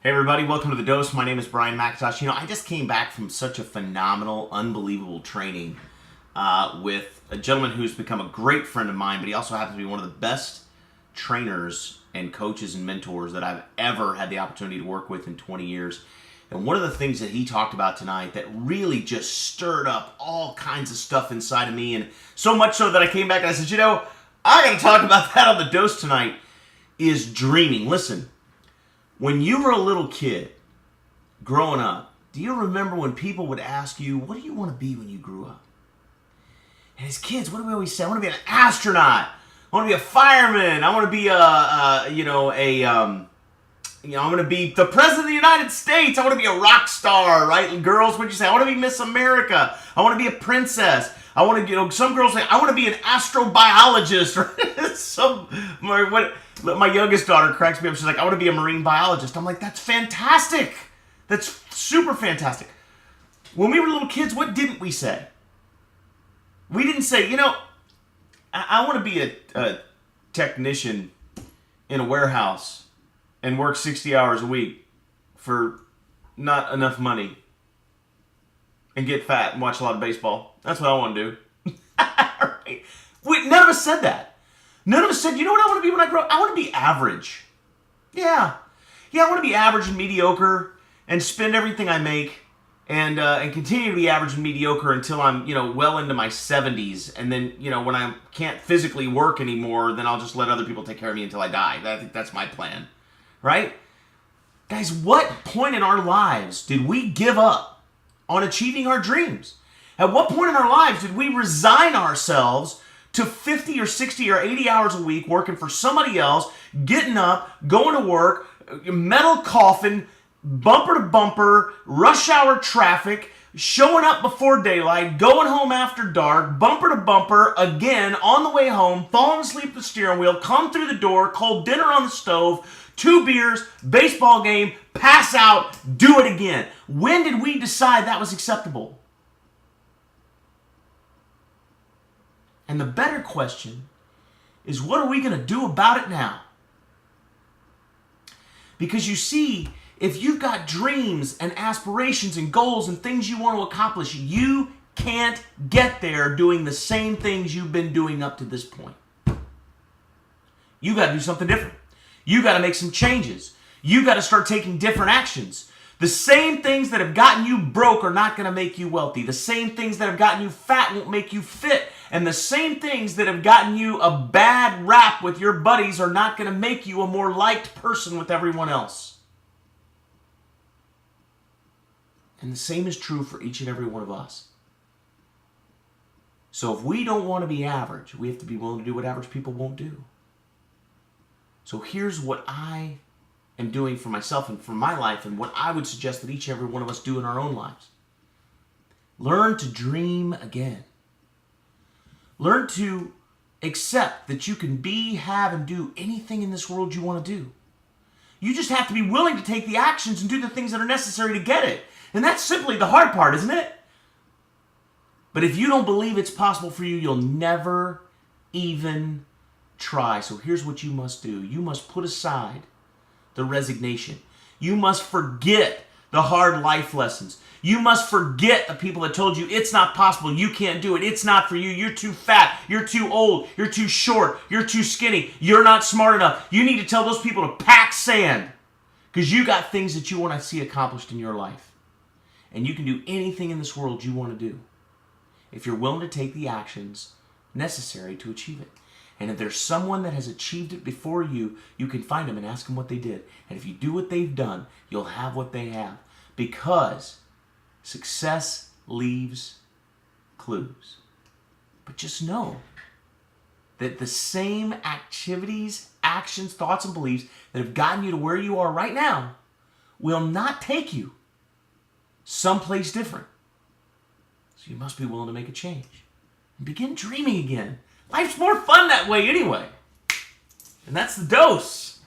Hey everybody, welcome to The Dose. My name is Brian McIntosh. I just came back from such a phenomenal, unbelievable training with a gentleman who's become a great friend of mine, but he also happens to be one of the best trainers and coaches and mentors that I've ever had the opportunity to work with in 20 years. And one of the things that he talked about tonight that really just stirred up all kinds of stuff inside of me, and so much so that I came back and I said, I got to talk about that on The Dose tonight, is dreaming. Listen. When you were a little kid, growing up, do you remember when people would ask you, what do you want to be when you grew up? And as kids, what do we always say? I want to be an astronaut. I want to be a fireman. I want to be I'm going to be the president of the United States. I want to be a rock star, right? And girls, what'd you say? I want to be Miss America. I want to be a princess. I want to, some girls say, I want to be an astrobiologist. My youngest daughter cracks me up. She's like, I want to be a marine biologist. I'm like, that's fantastic. That's super fantastic. When we were little kids, what didn't we say? We didn't say, I want to be a technician in a warehouse and work 60 hours a week for not enough money and get fat and watch a lot of baseball. That's what I want to do. Right? None of us said that. None of us said, you know what I want to be when I grow up? I want to be average. Yeah, I want to be average and mediocre and spend everything I make and continue to be average and mediocre until I'm, well into my 70s. And then, when I can't physically work anymore, then I'll just let other people take care of me until I die. I think that's my plan. Right? Guys, what point in our lives did we give up on achieving our dreams? At what point in our lives did we resign ourselves to 50 or 60 or 80 hours a week working for somebody else, getting up, going to work, metal coffin, bumper to bumper, rush hour traffic, showing up before daylight, going home after dark, bumper to bumper, again, on the way home, falling asleep at the steering wheel, come through the door, cold dinner on the stove, 2 beers, baseball game, pass out, do it again. When did we decide that was acceptable? And the better question is, what are we going to do about it now? Because you see, if you've got dreams and aspirations and goals and things you want to accomplish, you can't get there doing the same things you've been doing up to this point. You got to do something different. You got to make some changes. You got to start taking different actions. The same things that have gotten you broke are not going to make you wealthy. The same things that have gotten you fat won't make you fit. And the same things that have gotten you a bad rap with your buddies are not going to make you a more liked person with everyone else. And the same is true for each and every one of us. So if we don't want to be average, we have to be willing to do what average people won't do. So here's what I am doing for myself and for my life, and what I would suggest that each and every one of us do in our own lives. Learn to dream again. Learn to accept that you can be, have, and do anything in this world you want to do. You just have to be willing to take the actions and do the things that are necessary to get it. And that's simply the hard part, isn't it? But if you don't believe it's possible for you, you'll never even try. So here's what you must do. You must put aside the resignation. You must forget the hard life lessons. You must forget the people that told you it's not possible, you can't do it, it's not for you, you're too fat, you're too old, you're too short, you're too skinny, you're not smart enough. You need to tell those people to pack sand, because you got things that you want to see accomplished in your life. And you can do anything in this world you want to do if you're willing to take the actions necessary to achieve it. And if there's someone that has achieved it before you, you can find them and ask them what they did. And if you do what they've done, you'll have what they have. Because success leaves clues. But just know that the same activities, actions, thoughts, and beliefs that have gotten you to where you are right now will not take you someplace different. So you must be willing to make a change and begin dreaming again. Life's more fun that way anyway. And that's The Dose.